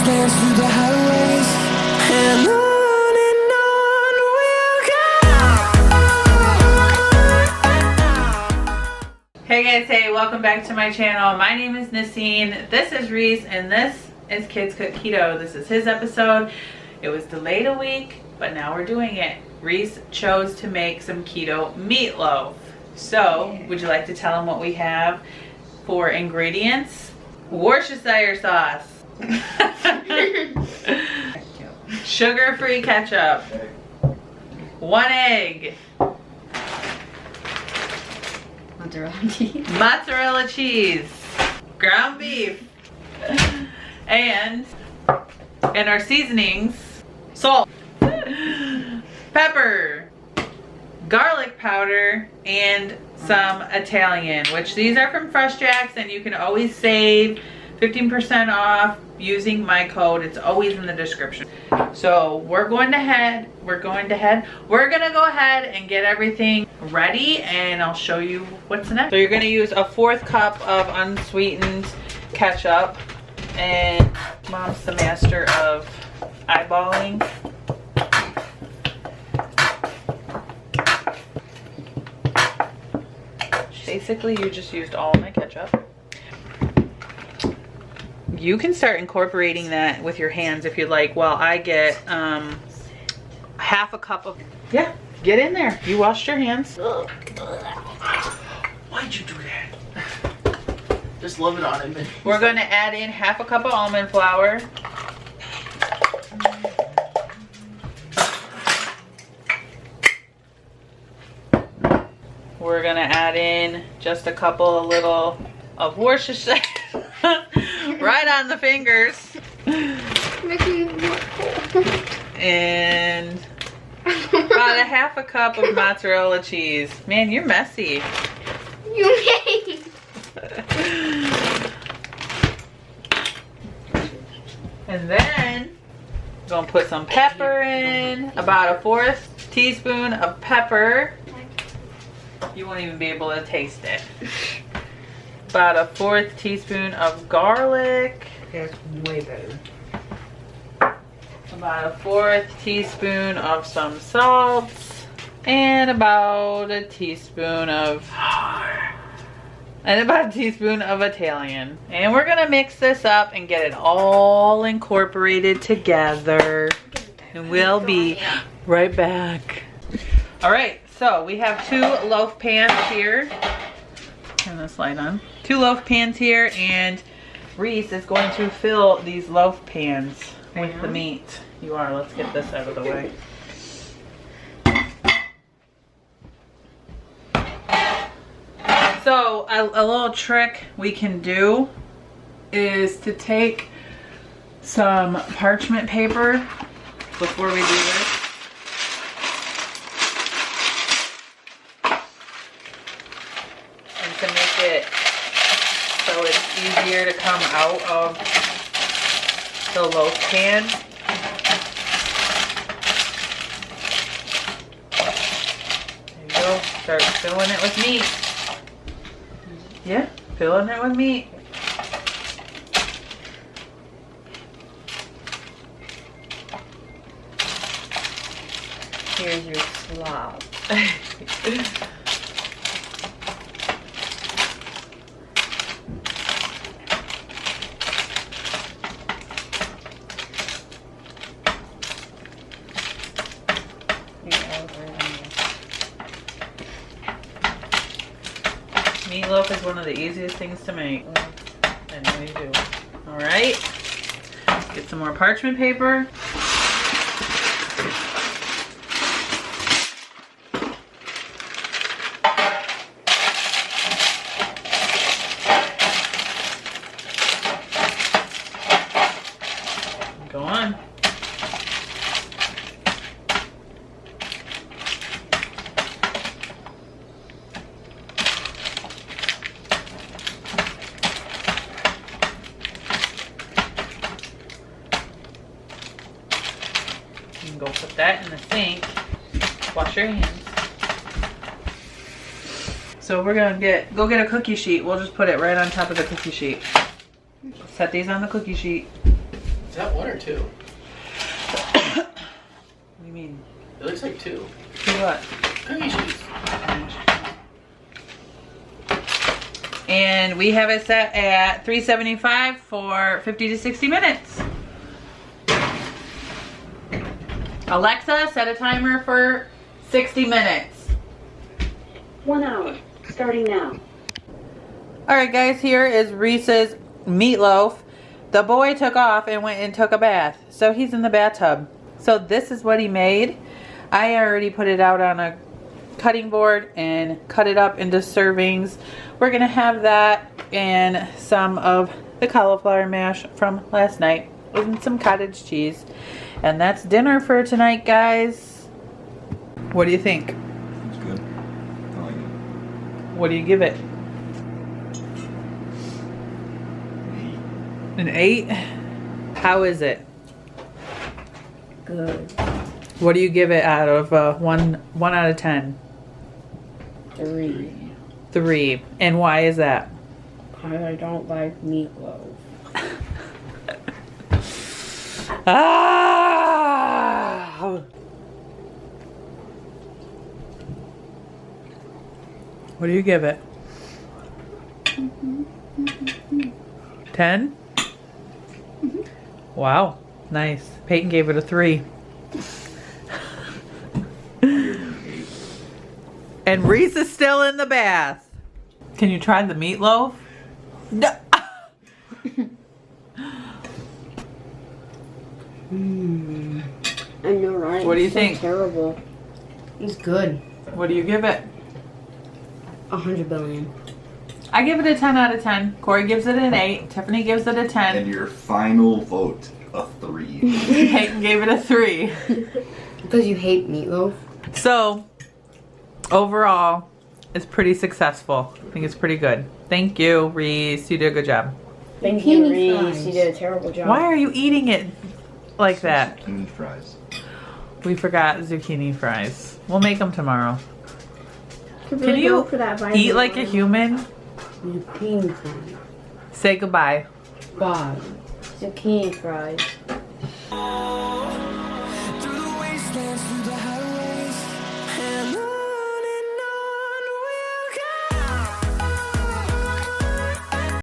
dance through the highways, and on we'll go. Hey guys, hey, welcome back to my channel. My name is Nacine, this is Reece, and this is Kids Cook Keto. This is his episode. It was delayed a week, but now we're doing it. Reece chose to make some keto meatloaf. So, would you like to tell them what we have for ingredients? Worcestershire sauce. Sugar-free ketchup. 1 egg. Mozzarella cheese. Ground beef. And our seasonings. Salt. Pepper. Garlic powder. And some Italian, which these are from Fresh Jax, and you can always save 15% off using my code. It's always in the description. So we're gonna go ahead and get everything ready, and I'll show you what's next. So you're gonna use a 1/4 cup of unsweetened ketchup, and Mom's the master of eyeballing. Basically, you just used all my ketchup. You can start incorporating that with your hands if you'd like. Well, I get 1/2 cup of, yeah, get in there. You washed your hands. Why'd you do that? Just love it on it. We're going to add in 1/2 cup of almond flour. We're going to add in just a couple of little of Worcestershire. Right on the fingers. And about 1/2 cup of mozzarella cheese. Man, you're messy. You made. And then I'm gonna put some pepper in. About a 1/4 teaspoon of pepper. You won't even be able to taste it. About a 1/4 teaspoon of garlic. That's way better. About a 1/4 teaspoon of some salt. And about a teaspoon of Italian. And we're gonna mix this up and get it all incorporated together. And we'll be right back. All right, so we have 2 loaf pans here. Turn this light on. 2 loaf pans here, and Reece is going to fill these loaf pans with the meat. You are. Let's get this out of the way. So a little trick we can do is to take some parchment paper before we do this. To make it so it's easier to come out of the loaf pan. There you go. Start filling it with meat. Yeah, filling it with meat. Here's your slop. Meatloaf is one of the easiest things to make. I know you do. Alright. Get some more parchment paper. Go on. Go put that in the sink. Wash your hands. So we're gonna go get a cookie sheet. We'll just put it right on top of the cookie sheet. Set these on the cookie sheet. Is that 1 or 2? What do you mean? It looks like 2. Do what? Cookie sheets. And we have it set at 375 for 50 to 60 minutes. Alexa, set a timer for 60 minutes. 1 hour, starting now. Alright guys, here is Reese's Meatloaf. The boy took off and went and took a bath. So he's in the bathtub. So this is what he made. I already put it out on a cutting board and cut it up into servings. We're going to have that and some of the cauliflower mash from last night and some cottage cheese. And that's dinner for tonight, guys. What do you think? It's good. I like it. What do you give it? 8. An 8? How is it? Good. What do you give it out of 1 out of 10? 3. 3. And why is that? Because I don't like meatloaf. Ah! What do you give it? 10? Wow. Nice. Peyton gave it a 3. And Reese is still in the bath. Can you try the meatloaf? No. I know, right? What do you It's so think? Terrible. It's good. What do you give it? 100 billion. I give it a 10 out of 10. Corey gives it an 8. Tiffany gives it a 10. And your final vote, a 3. Peyton gave it a 3. Because you hate meatloaf? So, overall, it's pretty successful. I think it's pretty good. Thank you, Reese. You did a good job. Thank you, Zucchini Reese. fries. You did a terrible job. Why are you eating it like that? Zucchini fries. We forgot zucchini fries. We'll make them tomorrow. Could Can really you go for that vitamin eat like a oil. human? Zucchini fries. Say goodbye. Bye. Zucchini fries.